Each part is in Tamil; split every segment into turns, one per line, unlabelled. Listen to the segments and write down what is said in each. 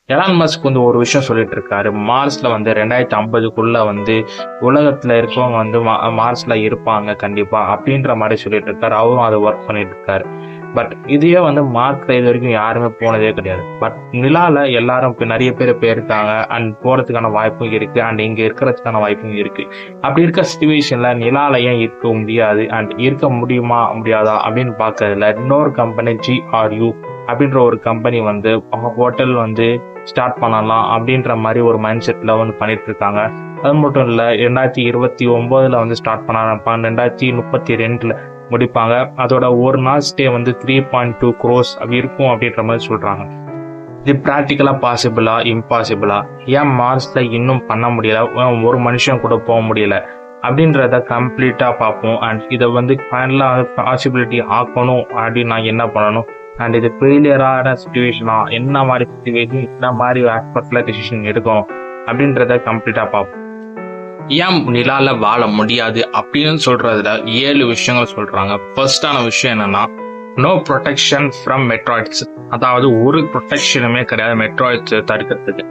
எலான் மஸ்க் வந்து ஒரு விஷயம் சொல்லிட்டு இருக்காரு. மார்ஸ்ல வந்து 2050க்குள்ள வந்து உலகத்துல இருக்கவங்க வந்து மார்ஸ்ல இருப்பாங்க கண்டிப்பா அப்படின்ற மாதிரி சொல்லிட்டு இருக்காரு. அவரும் அதை ஒர்க் பண்ணிட்டு இருக்காரு. பட் இதையே வந்து மார்க்ல இது வரைக்கும் யாருமே போனதே கிடையாது. பட் நிலால எல்லாரும் இப்ப நிறைய பேர் போயிருக்காங்க அண்ட் போறதுக்கான வாய்ப்பும் இருக்கு அண்ட் இங்க இருக்கிறதுக்கான வாய்ப்பும் இருக்கு. அப்படி இருக்க சுச்சுவேஷன்ல நிலால ஏன் இருக்க முடியாது அண்ட் இருக்க முடியுமா முடியாதா அப்படின்னு பாக்குறதுல இன்னொரு கம்பெனி GRU அப்படின்ற ஒரு கம்பெனி வந்து ஹோட்டல் வந்து ஸ்டார்ட் பண்ணலாம் அப்படின்ற மாதிரி ஒரு மைண்ட் செட்ல வந்து பண்ணிட்டு இருக்காங்க. அது மட்டும் இல்ல 2029 வந்து ஸ்டார்ட் பண்ண 2032 முடிப்பாங்க. அதோட ஒரு நாள் ஸ்டே வந்து 3.2 crores அப்படி இருக்கும் அப்படின்ற மாதிரி சொல்றாங்க. இது பிராக்டிக்கலா பாசிபிளா இம்பாசிபிளா, ஏன் மார்ஸ்ல இன்னும் பண்ண முடியல, ஒரு மனுஷன் கூட போக முடியல அப்படின்றத கம்ப்ளீட்டா பார்ப்போம். அண்ட் இதை வந்து ஃபைனலா பாசிபிலிட்டி ஆக்கணும் அப்படின்னு நான் என்ன பண்ணணும் அண்ட் இது ஃபெயிலியரான சுச்சுவேஷனா, என்ன மாதிரி சுச்சுவேஷன், என்ன மாதிரி ஆஸ்பெக்ட்ல டிசிஷன் எடுக்கணும் அப்படின்றத கம்ப்ளீட்டா பார்ப்போம். ஏன் நிலால வாழ முடியாது அப்படின்னு சொல்றதுல 7 விஷயங்கள் சொல்றாங்க. ஃபர்ஸ்டான விஷயம் என்னன்னா, நோ ப்ரொடெக்ஷன் ஃப்ரம் மெட்ராய்ட்ஸ். அதாவது ஒரு ப்ரொடெக்ஷனுமே கிடையாது மெட்ராய்ட்ஸ் தடுக்கிறதுக்கு.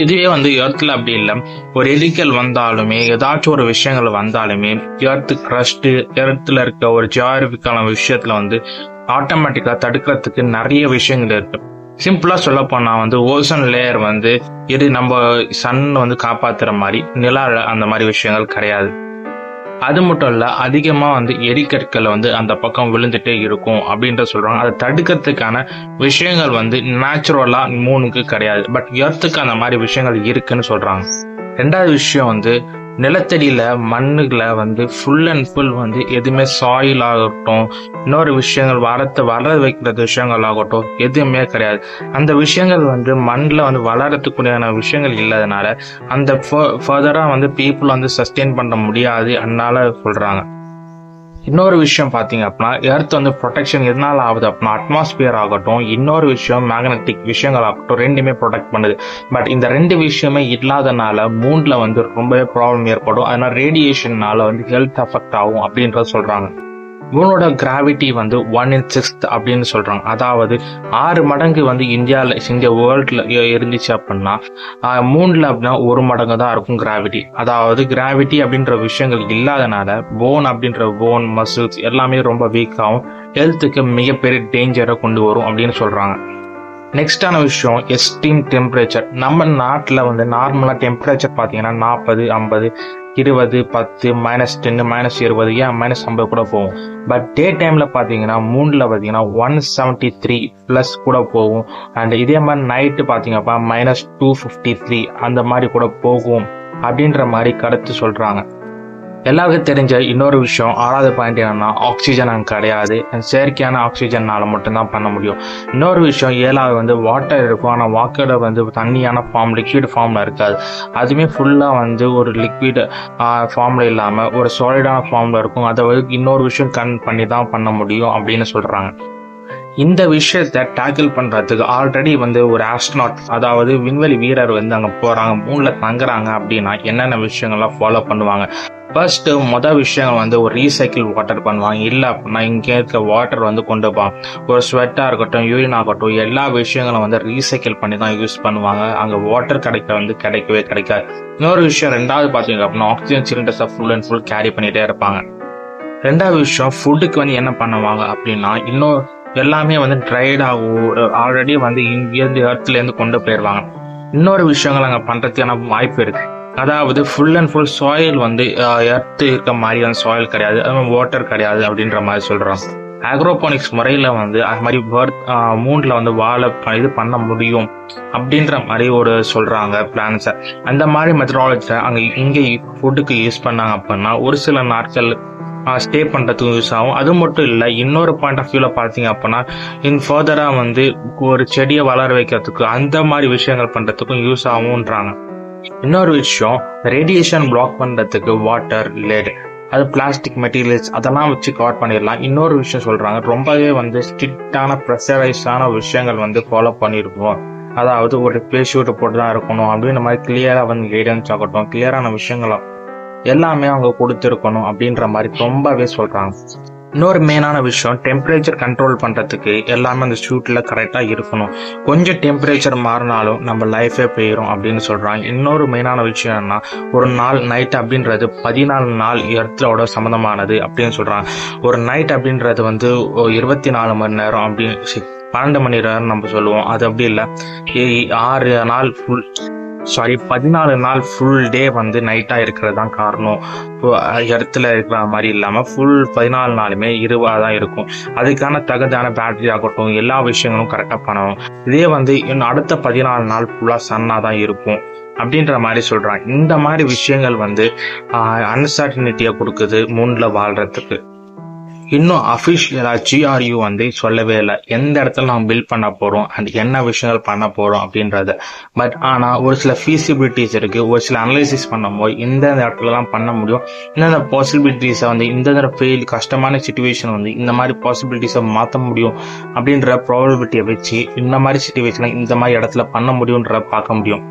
இதுவே வந்து எர்த்ல அப்படி இல்லை. ஒரு எரிக்கல் வந்தாலுமே ஏதாச்சும் ஒரு விஷயங்கள் வந்தாலுமே எர்த் கிரஸ்ட், எர்த்ல இருக்க ஒரு ஜியாகிரபிக்கான விஷயத்துல வந்து ஆட்டோமேட்டிக்கா தடுக்கிறதுக்கு நிறைய விஷயங்கள் இருக்கு. சிம்பிளா சொல்ல போனா வந்து ஓசோன் லேயர் வந்து நம்ம சன் வந்து காப்பாத்துற மாதிரி நிலால அந்த மாதிரி விஷயங்கள் கிடையாது. அது மட்டும் இல்ல, அதிகமா வந்து எரிக்கற்கள் வந்து அந்த பக்கம் விழுந்துட்டே இருக்கும் அப்படின்ற சொல்றாங்க. அதை தடுக்கிறதுக்கான விஷயங்கள் வந்து நேச்சுரலா மூணுக்கு கிடையாது. பட் எர்த்துக்கு அந்த மாதிரி விஷயங்கள் இருக்குன்னு சொல்றாங்க. ரெண்டாவது விஷயம் வந்து நிலத்தடியில மண்ணுல வந்து ஃபுல் அண்ட் ஃபுல் வந்து எதுவுமே சாயில் ஆகட்டும், இன்னொரு விஷயங்கள் வளர வைக்கிற விஷயங்கள் ஆகட்டும் எதுவுமே கிடையாது. அந்த விஷயங்கள் வந்து மண்ணில் வந்து வளரத்துக்குரியான விஷயங்கள் இல்லாதனால அந்த ஃபர்தரா வந்து பீப்புள் வந்து சஸ்டெயின் பண்ண முடியாது அதனால சொல்றாங்க. இன்னொரு விஷயம் பாத்தீங்க அப்படின்னா, எர்த் வந்து ப்ரொடெக்ஷன் எதனால ஆகுது அப்படின்னா, அட்மாஸ்பியர் ஆகட்டும், இன்னொரு விஷயம் மேக்னெட்டிக் விஷயங்கள் ஆகட்டும், ரெண்டுமே ப்ரொடெக்ட் பண்ணுது. பட் இந்த ரெண்டு விஷயமே இல்லாதனால மூன்ல வந்து ரொம்பவே ப்ராப்ளம் ஏற்படும். அதனால ரேடியேஷன்னால வந்து ஹெல்த் அஃபெக்ட் ஆகும் அப்படின்றத சொல்றாங்க. மூனோட கிராவிட்டி வந்து 1/6 அப்படின்னு சொல்றாங்க. அதாவது 6 மடங்கு வந்து இந்தியா வேர்ல்ட்ல இருந்துச்சு அப்படின்னா, மூன்ல அப்படின்னா 1 மடங்கு தான் இருக்கும் கிராவிட்டி. அதாவது கிராவிட்டி அப்படின்ற விஷயங்கள் இல்லாதனால போன் மசில்ஸ் எல்லாமே ரொம்ப வீக் ஆகும், ஹெல்த்துக்கு மிகப்பெரிய டேஞ்சரை கொண்டு வரும் அப்படின்னு சொல்றாங்க. நெக்ஸ்டான விஷயம் எக்ஸ்ட்ரீம் டெம்பரேச்சர். நம்ம நாட்டில் வந்து நார்மலா டெம்பரேச்சர் பார்த்தீங்கன்னா 40, 50, 20, 10, -10, -20, ஏன் -50 கூட போகும். பட் டே டைம்ல பார்த்தீங்கன்னா மூன்ல பார்த்தீங்கன்னா 173 கூட போகும். அண்ட் இதே மாதிரி நைட்டு பார்த்தீங்கப்பா -253 அந்த மாதிரி கூட போகும் அப்படின்ற மாதிரி கருத்து சொல்றாங்க. எல்லாருக்கும் தெரிஞ்ச இன்னொரு விஷயம் 6வது பாயிண்ட் என்னன்னா, ஆக்சிஜன் அங்கே கிடையாது. செயற்கையான ஆக்சிஜன்னால மட்டும்தான் பண்ண முடியும். இன்னொரு விஷயம் 7வது வந்து வாட்டர் இருக்கும். ஆனால் வாட்டர் வந்து தண்ணியான ஃபார்ம், லிக்விட் ஃபார்ம்ல இருக்காது. அதுவுமே ஃபுல்லா வந்து ஒரு லிக்விட் ஃபார்ம்ல இல்லாம ஒரு சாலிடான ஃபார்ம்ல இருக்கும். அதை வந்து இன்னொரு விஷயம் பண்ணி தான் பண்ண முடியும் அப்படின்னு சொல்றாங்க. இந்த விஷயத்த டேக்கிள் பண்றதுக்கு ஆல்ரெடி வந்து ஒரு ஆஸ்ட்ரோனாட், அதாவது விண்வெளி வீரர் வந்து அங்க போறாங்க, மூன்ல தங்குறாங்க அப்படின்னா என்னென்ன விஷயங்கள்லாம் ஃபாலோ பண்ணுவாங்க. ஃபர்ஸ்ட் விஷயங்கள் வந்து ஒரு ரீசைக்கிள் வாட்டர் பண்ணுவாங்க. இல்லை அப்படின்னா இங்கே இருக்க வாட்டர் வந்து கொண்டு போவாங்க. ஒரு ஸ்வெட்டா இருக்கட்டும், யூரின் ஆகட்டும், எல்லா விஷயங்களும் வந்து ரீசைக்கிள் பண்ணி தான் யூஸ் பண்ணுவாங்க. அங்கே வாட்டர் கிடைக்கவே கிடைக்காது. இன்னொரு விஷயம் 2வது பார்த்தீங்க அப்படின்னா, ஆக்சிஜன் சிலிண்டர்ஸை ஃபுல் அண்ட் ஃபுல் கேரி பண்ணிட்டே இருப்பாங்க. 2வது விஷயம் ஃபுட்டுக்கு வந்து என்ன பண்ணுவாங்க அப்படின்னா, இன்னும் எல்லாமே வந்து ட்ரைடாகும், ஆல்ரெடி வந்து இங்கேருந்து எர்த்லேருந்து கொண்டு போயிடுவாங்க. இன்னொரு விஷயங்கள் அங்கே பண்ணுறதுக்கான வாய்ப்பு இருக்கு. அதாவது ஃபுல் அண்ட் ஃபுல் சாயில் வந்து எர்த்து இருக்க மாதிரி வந்து சாயில் கிடையாது, அது வாட்டர் கிடையாது அப்படின்ற மாதிரி சொல்கிறாங்க. ஆக்ரோபானிக்ஸ் முறையில் வந்து அது மாதிரி மூன்ல வந்து இது பண்ண முடியும் அப்படின்ற மாதிரி ஒரு சொல்கிறாங்க பிளான்ஸை. அந்த மாதிரி மெத்தடாலஜியை இங்கே ஃபுட்டுக்கு யூஸ் பண்ணாங்க அப்படின்னா ஒரு சில நாட்கள் ஸ்டே பண்ணுறதுக்கும் யூஸ் ஆகும். அது மட்டும் இல்லை, இன்னொரு பாயிண்ட் ஆஃப் வியூவில் பார்த்தீங்க அப்படின்னா ஃபர்தராக வந்து ஒரு செடியை வளர வைக்கிறதுக்கு அந்த மாதிரி விஷயங்கள் பண்ணுறதுக்கும் யூஸ் ஆகும்ன்றாங்க. இன்னொரு விஷயம் ரேடியேஷன் பிளாக் பண்ணுறதுக்கு வாட்டர், லெட், அது பிளாஸ்டிக் மெட்டீரியல்ஸ் அதெல்லாம் வச்சு கவர் பண்ணிடலாம். இன்னொரு விஷயம் சொல்கிறாங்க, ரொம்பவே வந்து ஸ்ட்ரிக்டான ப்ரெஷரைஸான விஷயங்கள் வந்து ஃபாலோ பண்ணியிருக்கோம். அதாவது ஒரு பேஸ் ஷூட்டை போட்டு தான் இருக்கணும் அப்படின்ற மாதிரி கிளியராக வந்து கைடன்ஸ் ஆகட்டும், கிளியரான விஷயங்களும் எல்லாமே அவங்க கொடுத்துருக்கணும் அப்படின்ற மாதிரி ரொம்பவே சொல்றாங்க. இன்னொரு மெயினான விஷயம், டெம்பரேச்சர் கண்ட்ரோல் பண்ணுறதுக்கு எல்லாமே அந்த ஷூட்டில் கரெக்டாக இருக்கணும். கொஞ்சம் டெம்பரேச்சர் மாறினாலும் நம்ம லைஃபே போயிடும் அப்படின்னு சொல்கிறாங்க. இன்னொரு மெயினான விஷயம் என்ன, ஒரு நாள் நைட் அப்படின்றது 14 நாள் எர்த்தோட சம்மந்தமானது அப்படின்னு சொல்கிறாங்க. ஒரு நைட் அப்படின்றது வந்து 24 மணி நேரம் அப்படின்னு 12 மணி நேரம் நம்ம சொல்லுவோம். அது அப்படி இல்லை, 6 நாள் 14 நாள் ஃபுல் டே வந்து நைட்டாக இருக்கிறது தான் காரணம். இடத்துல இருக்கிற மாதிரி இல்லாமல் ஃபுல் 14 நாளுமே இருவாக தான் இருக்கும். அதுக்கான தகுதியான பேட்டரி ஆகட்டும் எல்லா விஷயங்களும் கரெக்டாக பண்ணணும். இதே வந்து இன்னும் அடுத்த 14 நாள் ஃபுல்லாக சன்னாக தான் இருக்கும் அப்படின்ற மாதிரி சொல்கிறாங்க. இந்த மாதிரி விஷயங்கள் வந்து அன்சர்டனிட்டியை கொடுக்குது மூணில் வாழ்கிறதுக்கு. இன்னும் அஃபிஷியலாக GRU வந்து சொல்லவே இல்லை எந்த இடத்துல நம்ம பில்ட் பண்ண போகிறோம் அண்ட் என்ன விஷயங்கள் பண்ண போகிறோம் அப்படின்றத. பட் ஆனால் ஒரு சில ஃபீசிபிலிட்டிஸ் இருக்குது. ஒரு சில அனலைசிஸ் பண்ணும்போது இந்தந்த இடத்துலலாம் பண்ண முடியும், இந்தந்த பாசிபிலிட்டிஸை வந்து இந்தந்த ஃபெயில் கஷ்டமான சுச்சுவேஷன் வந்து இந்த மாதிரி பாசிபிலிட்டிஸை மாற்ற முடியும் அப்படின்ற ப்ராபபிலிட்டியை வச்சு இந்த மாதிரி சுச்சுவேஷனை இந்த மாதிரி இடத்துல பண்ண முடியுன்ற பார்க்க முடியும்.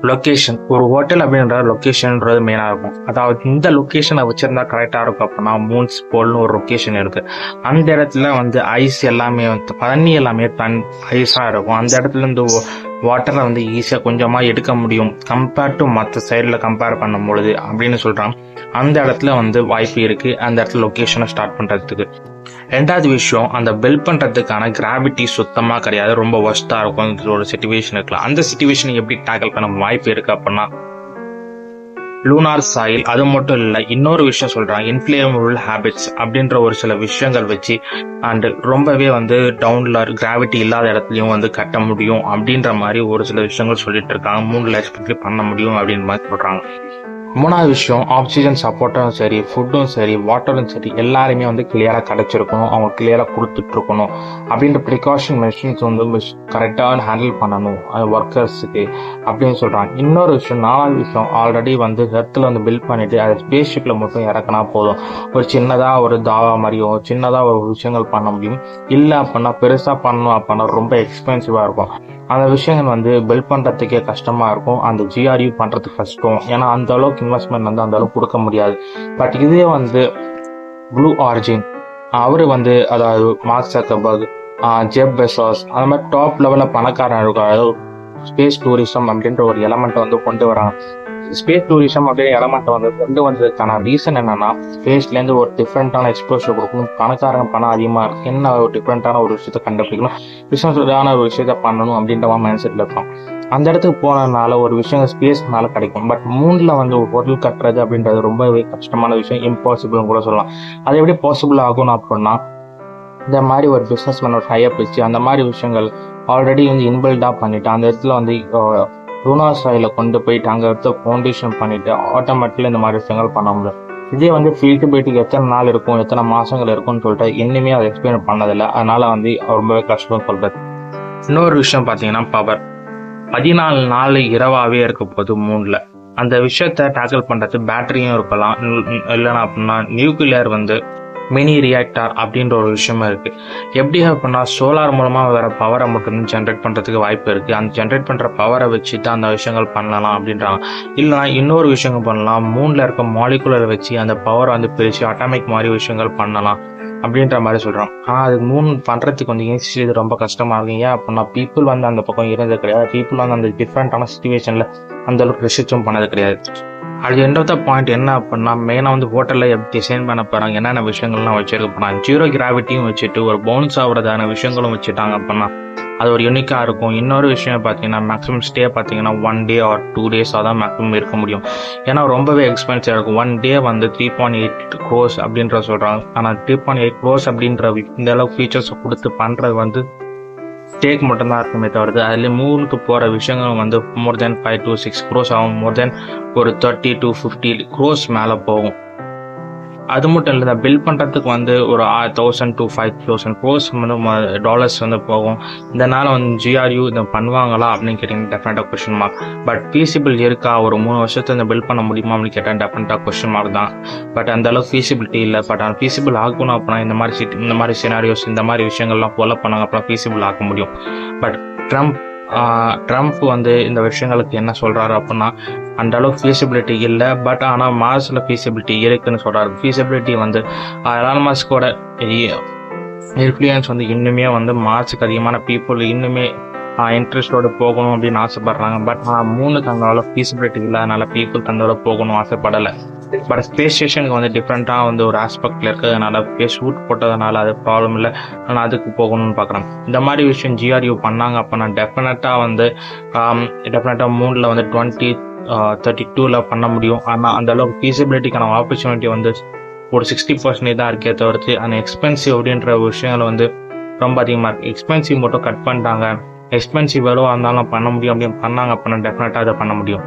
லொக்கேஷன், ஒரு ஹோட்டல் அப்படின்ற லொக்கேஷன்ன்றது மெயினாக இருக்கும். அதாவது இந்த லொக்கேஷனை வச்சுருந்தா கரெக்டாக இருக்கும். அப்படின்னா மூன்ஸ் போல்னு ஒரு லொக்கேஷன் இருக்குது. அந்த இடத்துல வந்து ஐஸ் எல்லாமே வந்து தண்ணி எல்லாமே ஐஸாக இருக்கும். அந்த இடத்துல இருந்து வாட்டரை வந்து ஈஸியாக கொஞ்சமாக எடுக்க முடியும் கம்பேர்ட் டு மற்ற சைடில் கம்பேர் பண்ணும் பொழுது அப்படின்னு சொல்கிறாங்க. அந்த இடத்துல வந்து வாய்ப்பு இருக்குது அந்த இடத்துல லொக்கேஷனை ஸ்டார்ட் பண்ணுறதுக்கு. ரெண்டாவது விஷயம், அந்த பில்ட் பண்ணுறதுக்கான கிராவிட்டி சுத்தமாக கிடையாது, ரொம்ப ஒஸ்ட்டாக இருக்கும் ஒரு சிச்சுவேஷன் இருக்கலாம். அந்த சிச்சுவேஷனை எப்படி டேக்கிள் பண்ண வாய்ப்பு இருக்குது அப்படின்னா லூனார் சாயில். அது மட்டும் இல்லை, இன்னொரு விஷயம் சொல்கிறாங்க, இன்ஃப்ளேமபிள் ஹேபிட்ஸ் அப்படின்ற ஒரு சில விஷயங்கள் வச்சு அண்ட் ரொம்பவே வந்து டவுனில் கிராவிட்டி இல்லாத இடத்துலையும் வந்து கட்ட முடியும் அப்படின்ற மாதிரி ஒரு சில விஷயங்கள் சொல்லிட்டு இருக்காங்க. 3 லட்சத்துக்கு பண்ண முடியும் அப்படின்னு மாதிரி சொல்கிறாங்க. மூணாவது விஷயம், ஆக்சிஜன் சப்போர்ட்டும் சரி, ஃபுட்டும் சரி, வாட்டரும் சரி எல்லாருமே வந்து கிளியராக கிடச்சிருக்கணும், அவங்க கிளியராக கொடுத்துட்ருக்கணும் அப்படின்ற ப்ரிகாஷன் மெஷின்ஸ் வந்து கரெக்டாக ஹேண்டில் பண்ணணும் ஒர்க்கர்ஸுக்கு அப்படின்னு சொல்கிறாங்க. இன்னொரு விஷயம், 4வது விஷயம், ஆல்ரெடி வந்து எர்த்தில் வந்து பில்ட் பண்ணிவிட்டு அதை ஸ்பேஸ் ஷிப்பில் மட்டும் இறக்குனா போதும். ஒரு சின்னதாக ஒரு தாவா மாதிரியோ சின்னதாக ஒரு விஷயங்கள் பண்ண முடியும். இல்லை அப்படின்னா பெருசாக பண்ணணும் அப்படின்னா ரொம்ப எக்ஸ்பென்சிவாக இருக்கும். அந்த விஷயங்கள் வந்து பில்ட் பண்ணுறதுக்கே கஷ்டமாக இருக்கும். அந்த GRU பண்ணுறதுக்கு கஷ்டம், ஏன்னா அந்த அளவுக்கு இன்வெஸ்ட்மெண்ட் வந்து அந்த அளவுக்கு கொடுக்க முடியாது. பட் இதே வந்து ப்ளூ ஆரிஜின், அவர் வந்து அதாவது மார்க் ஜக்கர்பர்க், ஜெஃப் பெசோஸ் அந்த மாதிரி டாப் லெவலில் பணக்காரன் இருக்கும். அதாவது ஸ்பேஸ் டூரிசம் அப்படின்ற ஒரு எலமெண்ட்டை வந்து கொண்டு வராங்க. ஸ்பேஸ் டூரிசம் அப்படின்ற எலமெண்ட்டை வந்து கொண்டு வந்ததுக்கான ரீசன் என்னன்னா, ஸ்பேஸ்லேருந்து ஒரு டிஃப்ரெண்ட்டான எக்ஸ்போஷர் கொடுக்கணும், பணக்காரங்க பணம் அதிகமாக இருக்கு, என்ன ஒரு டிஃப்ரெண்ட்டான ஒரு விஷயத்தை கண்டுபிடிக்கணும், பிஸ்னஸான ஒரு விஷயத்த பண்ணணும் அப்படின்ற மைண்ட் செட்டில் இருக்கும். அந்த இடத்துக்கு போனதுனால ஒரு விஷயம் ஸ்பேஸ்னால கிடைக்கும். பட் மூணில் வந்து ஒரு ஹோட்டல் கட்டுறது அப்படின்றது ரொம்பவே கஷ்டமான விஷயம், இம்பாசிபிள்னு கூட சொல்லலாம். அது எப்படி பாசிபிள் ஆகணும் அப்படின்னா, இந்த மாதிரி ஒரு பிஸ்னஸ் மேன் ஒரு டைப் வச்சு அந்த மாதிரி விஷயங்கள் ஆல்ரெடி வந்து இன்பில்டாக பண்ணிவிட்டு அந்த இடத்துல வந்து லூனார் சாயில கொண்டு போயிட்டு அங்கே எடுத்து ஃபவுண்டேஷன் பண்ணிவிட்டு ஆட்டோமேட்டிக்காக இந்த மாதிரி விஷயங்கள் பண்ண முடியும். இதே வந்து ஃபீல்டுபிலிட்டிக்கு எத்தனை நாள் இருக்கும் எத்தனை மாதங்கள் இருக்கும்னு சொல்லிட்டு இன்னுமே அதை எக்ஸ்பிளைன் பண்ணதில்லை. அதனால் வந்து ரொம்பவே கஷ்டம் சொல்கிறது. இன்னொரு விஷயம் பார்த்தீங்கன்னா பவர். 14 நாள் இரவாகவே இருக்க போது மூணில். அந்த விஷயத்தை டேக்கிள் பண்ணுறது பேட்டரியும் இருக்கலாம், இல்லைன்னா அப்படின்னா நியூக்ளியர் வந்து மினி ரியாக்டர் அப்படின்ற ஒரு விஷயமா இருக்குது. எப்படி அப்படின்னா சோலார் மூலமாக வர பவரை மட்டும் ஜென்ரேட் பண்ணுறதுக்கு வாய்ப்பு இருக்குது. அந்த ஜென்ரேட் பண்ணுற பவரை வச்சுட்டு அந்த விஷயங்கள் பண்ணலாம் அப்படின்றாங்க. இல்லைனா இன்னொரு விஷயங்கள் பண்ணலாம், மூணில் இருக்க மாலிகுலரை வச்சு அந்த பவரை வந்து பிரித்து அட்டாமிக் மாதிரி விஷயங்கள் பண்ணலாம் அப்படின்ற மாதிரி சொல்கிறோம். ஆனால் அது பண்ணுறதுக்கு வந்து ஈஸி, இது ரொம்ப கஷ்டமாக இருக்கும். ஏன் அப்படின்னா பீப்புள் வந்து அந்த பக்கம் இருந்தது கிடையாது. பீப்புள் வந்து அந்த டிஃப்ரெண்ட்டான சிச்சுவேஷனில் அந்தளவுக்கு ரிசர்ச்சும் பண்ணது கிடையாது. அது எண்ட் ஆஃப் த பாயிண்ட் என்ன அப்படின்னா, மெயினாக வந்து ஹோட்டலில் எப்படி டிசைன் பண்ண போகிறாங்க, என்னென்ன விஷயங்கள்லாம் வச்சுருக்க போகிறாங்க, 0 கிராவிட்டியும் வச்சுட்டு ஒரு பவுன்ஸ் ஆகிறதான விஷயங்களும் வச்சுட்டாங்க அப்படின்னா அது ஒரு யூனிக்காக இருக்கும். இன்னொரு விஷயம் பார்த்தீங்கன்னா மேக்ஸிமம் ஸ்டே பார்த்தீங்கன்னா 1 day or 2 days தான் மேக்ஸிமம் இருக்க முடியும். ஏன்னா ரொம்பவே எக்ஸ்பென்சிவாக இருக்கும். 1 day வந்து 3.8 crores அப்படின்ற சொல்கிறாங்க. ஆனால் 3.8 crores அப்படின்ற இந்த அளவுக்கு ஃபீச்சர்ஸை கொடுத்து பண்ணுறது வந்து ஸ்டேக் மட்டும்தான் இருக்குமே தவிர்த்து அதில் மூணுக்கு போகிற விஷயங்கள் வந்து மோர் தென் 5 to 6 crores ஆகும். மோர் தென் ஒரு 30 to 50 crores மேலே போகும். அது மட்டும் இல்லை, பில்ட் பண்ணுறதுக்கு வந்து ஒரு 1000 to 5000 crores வந்து டாலர்ஸ் வந்து போகும். இதனால் வந்து GRU இதை பண்ணுவாங்களா அப்படின்னு கேட்டிங்கன்னா டெஃபினட்டாக கொஸ்டின் மார்க். பட் ஃபீஸிபிள் இருக்கா, ஒரு 3 வருஷத்தை இந்த பில்ட் பண்ண முடியுமா அப்படின்னு கேட்டால் டெஃபினட்டாக கொஸ்டின் மார்க் தான். பட் அந்த அளவுக்கு ஃபீஸிபிலிட்டி இல்லை. பட் அது ஃபீஸிபிள் ஆகணும் அப்படின்னா இந்த மாதிரி சினாரியோஸ் இந்த மாதிரி விஷயங்கள்லாம் ஃபாலோ பண்ணாங்க அப்படின்னா ஃபீஸிபிள் ஆக முடியும். பட் ட்ரம்ப் ட்ரம்ப் வந்து இந்த விஷயங்களுக்கு என்ன சொல்கிறாரு அப்படின்னா, அந்த அளவுக்கு ஃபீஸிபிலிட்டி இல்லை, பட் ஆனால் மார்ஸில் ஃபீஸிபிலிட்டி இருக்குன்னு சொல்கிறாரு. ஃபீஸிபிலிட்டி வந்து எலான் மஸ்கோட இன்ஃப்ளூயன்ஸ் வந்து இன்னுமே வந்து மார்ஸுக்கு அதிகமான பீப்புள் இன்னுமே இன்ட்ரெஸ்டோடு போகணும் அப்படின்னு ஆசைப்படுறாங்க. பட் ஆனால் மூணுக்கு அங்கே ஃபீஸிபிலிட்டி இல்லாதனால பீப்புளுக்கு அந்த போகணும் ஆசைப்படலை. பட் ஸ்பேஸ் ஸ்டேஷனுக்கு வந்து டிஃப்ரெண்ட்டாக வந்து ஒரு ஆஸ்பெக்டில் இருக்கிறதுனால ஸ்பேஸ் ஷூட் போட்டதுனால அது ப்ராப்ளம் இல்லை, ஆனால் அதுக்கு போகணும்னு பார்க்குறாங்க. இந்த மாதிரி விஷயம் GRU பண்ணாங்க அப்படின்னா டெஃபினட்டாக மூணில் வந்து 2032 பண்ண முடியும். ஆனால் அந்த அளவுக்கு ஃபீஸிபிலிட்டிக்கான ஆப்பர்ச்சுனிட்டி வந்து ஒரு 60% தான் இருக்கே தவிர்த்து அந்த எக்ஸ்பென்சிவ் அப்படின்ற விஷயங்கள் வந்து ரொம்ப அதிகமாக இருக்குது. எக்ஸ்பென்சிவ் மட்டும் கட் பண்ணிட்டாங்க. எக்ஸ்பென்சிவ் எவ்வளோ இருந்தாலும் பண்ண முடியும் அப்படின்னு பண்ணாங்க அப்படின்னா டெஃபினட்டாக அதை பண்ண முடியும்.